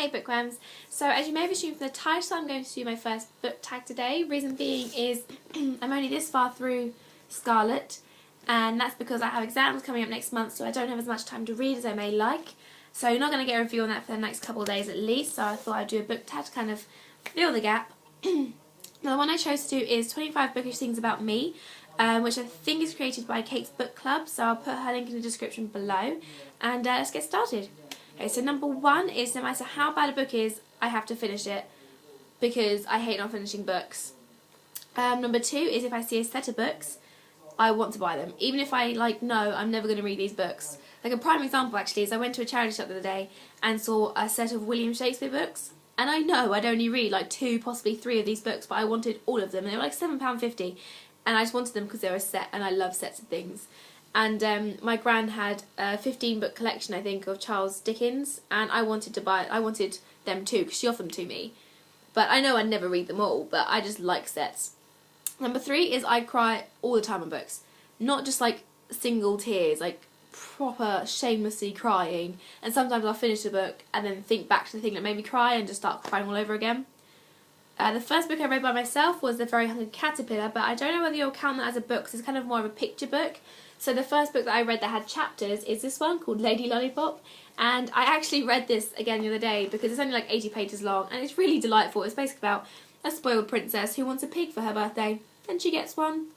Hey Bookworms. So as you may have assumed from the title, I'm going to do my first book tag today. Reason being is I'm only this far through Scarlet, and that's because I have exams coming up next month, so I don't have as much time to read as I may like. So you're not going to get a review on that for the next couple of days at least, so I thought I'd do a book tag to kind of fill the gap. Now the one I chose to do is 25 Bookish Things About Me, which I think is created by Kate's Book Club, so I'll put her link in the description below, and let's get started. Okay, so number one is no matter how bad a book is, I have to finish it because I hate not finishing books. Number two is if I see a set of books, I want to buy them. Even if I no, I'm never going to read these books. Like a prime example actually is I went to a charity shop the other day and saw a set of William Shakespeare books. And I know I'd only read like 2, possibly 3 of these books, but I wanted all of them. And they were like £7.50. And I just wanted them because they were a set and I love sets of things. And my gran had a 15-book collection, I think, of Charles Dickens, and I wanted them too because she offered them to me. But I know I'd never read them all, but I just like sets. Number 3 is I cry all the time on books. Not just like single tears, like proper shamelessly crying. And sometimes I'll finish the book and then think back to the thing that made me cry and just start crying all over again. The first book I read by myself was The Very Hungry Caterpillar, but I don't know whether you'll count that as a book because it's kind of more of a picture book. So the first book that I read that had chapters is this one called Lady Lollipop, and I actually read this again the other day because it's only like 80 pages long and it's really delightful. It's basically about a spoiled princess who wants a pig for her birthday and she gets one.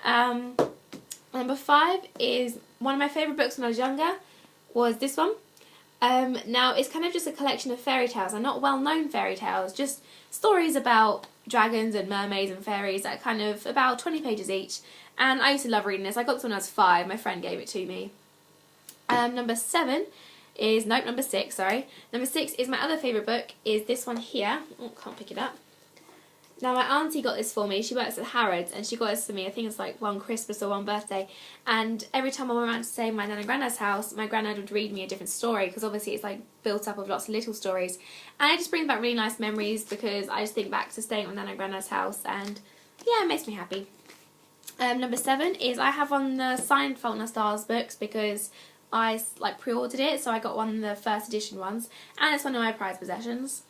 Number 5 is one of my favourite books when I was younger was this one. Now it's kind of just a collection of fairy tales, and not well-known fairy tales, just stories about dragons and mermaids and fairies that are kind of about 20 pages each. And I used to love reading this. I got this when I was 5. My friend gave it to me. Number 6, sorry. Number 6 is my other favourite book, is this one here. Oh, can't pick it up. Now my auntie got this for me. She works at Harrods and she got this for me. I think it's like one Christmas or one birthday. And every time I went around to stay in my nan and granddad's house, my granddad would read me a different story because obviously it's like built up of lots of little stories. And it just brings back really nice memories because I just think back to staying at my nan and granddad's house, and yeah, it makes me happy. Number 7 is I have one of the signed Fault in Our Stars books because I pre-ordered it, so I got one of the first edition ones, and it's one of my prized possessions.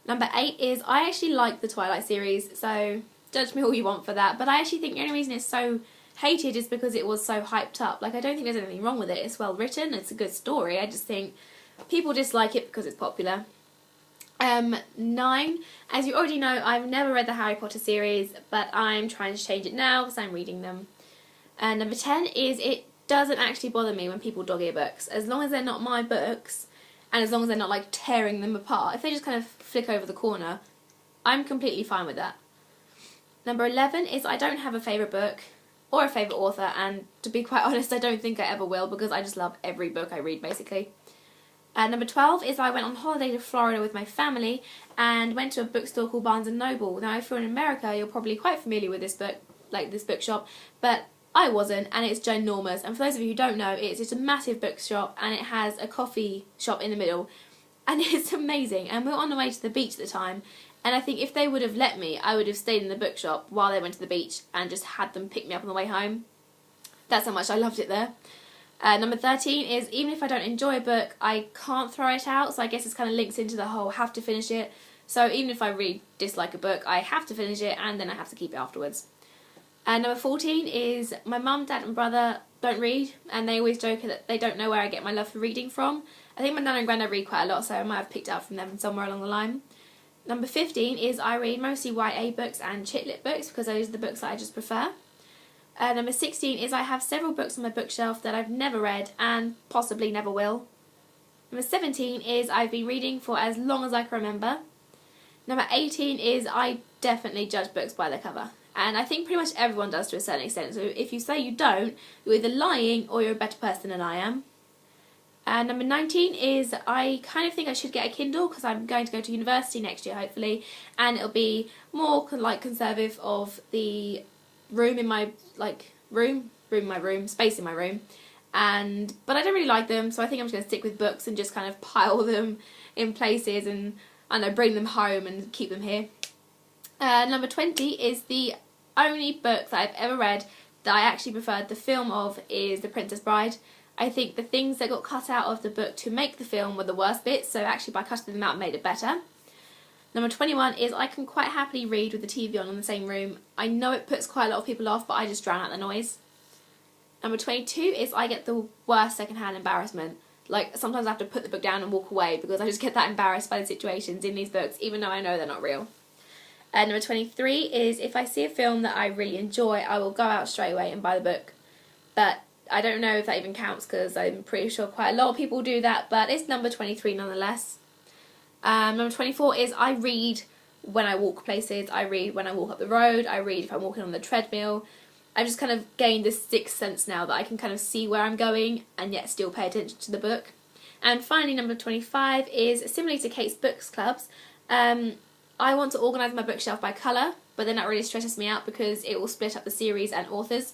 Number 8 is I actually like the Twilight series, so judge me all you want for that, but I actually think the only reason it's so hated is because it was so hyped up. Like, I don't think there's anything wrong with it. It's well written, it's a good story. I just think people dislike it because it's popular. 9, as you already know, I've never read the Harry Potter series, but I'm trying to change it now because I'm reading them. Number 10 is it doesn't actually bother me when people dog-ear books, as long as they're not my books, and as long as they're not like tearing them apart. If they just kind of flick over the corner, I'm completely fine with that. Number 11 is I don't have a favourite book or a favourite author, and to be quite honest, I don't think I ever will because I just love every book I read basically. Number 12 is I went on holiday to Florida with my family and went to a bookstore called Barnes & Noble. Now, if you're in America, you're probably quite familiar with this book, like this bookshop, but I wasn't, and it's ginormous. And for those of you who don't know, it's just a massive bookshop, and it has a coffee shop in the middle, and it's amazing. And we were on the way to the beach at the time, and I think if they would have let me, I would have stayed in the bookshop while they went to the beach and just had them pick me up on the way home. That's how much I loved it there. Number 13 is even if I don't enjoy a book, I can't throw it out, so I guess it's kind of links into the whole have to finish it. So even if I really dislike a book, I have to finish it and then I have to keep it afterwards. Number 14 is my mum, dad and brother don't read, and they always joke that they don't know where I get my love for reading from. I think my nan and granddad read quite a lot, so I might have picked it up from them somewhere along the line. Number 15 is I read mostly YA books and chitlit books because those are the books that I just prefer. Number 16 is I have several books on my bookshelf that I've never read and possibly never will. Number 17 is I've been reading for as long as I can remember. Number 18 is I definitely judge books by their cover. And I think pretty much everyone does to a certain extent. So if you say you don't, you're either lying or you're a better person than I am. And number 19 is I kind of think I should get a Kindle because I'm going to go to university next year hopefully. And it'll be more conservative of the room in my space in my room, but I don't really like them, so I think I'm just going to stick with books and just kind of pile them in places and I don't know, bring them home and keep them here. Number 20 is the only book that I've ever read that I actually preferred the film of is The Princess Bride. I think the things that got cut out of the book to make the film were the worst bits, so actually by cutting them out made it better. Number 21 is I can quite happily read with the TV on in the same room. I know it puts quite a lot of people off, but I just drown out the noise. Number 22 is I get the worst secondhand embarrassment. Like, sometimes I have to put the book down and walk away because I just get that embarrassed by the situations in these books, even though I know they're not real. And number 23 is if I see a film that I really enjoy, I will go out straight away and buy the book. But I don't know if that even counts because I'm pretty sure quite a lot of people do that, but it's number 23 nonetheless. Number 24 is I read when I walk places, I read when I walk up the road, I read if I'm walking on the treadmill. I've just kind of gained this sixth sense now that I can kind of see where I'm going and yet still pay attention to the book. And finally, number 25 is similarly to Kate's Books Clubs. I want to organise my bookshelf by colour, but then that really stresses me out because it will split up the series and authors.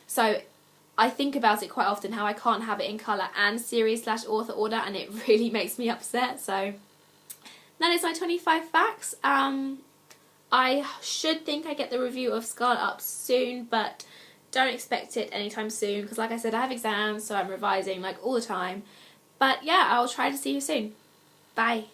So I think about it quite often how I can't have it in colour and series/author order, and it really makes me upset. So that is my 25 facts. I should think I get the review of Scarlet up soon, but don't expect it anytime soon because, like I said, I have exams, so I'm revising like all the time. But yeah, I'll try to see you soon. Bye.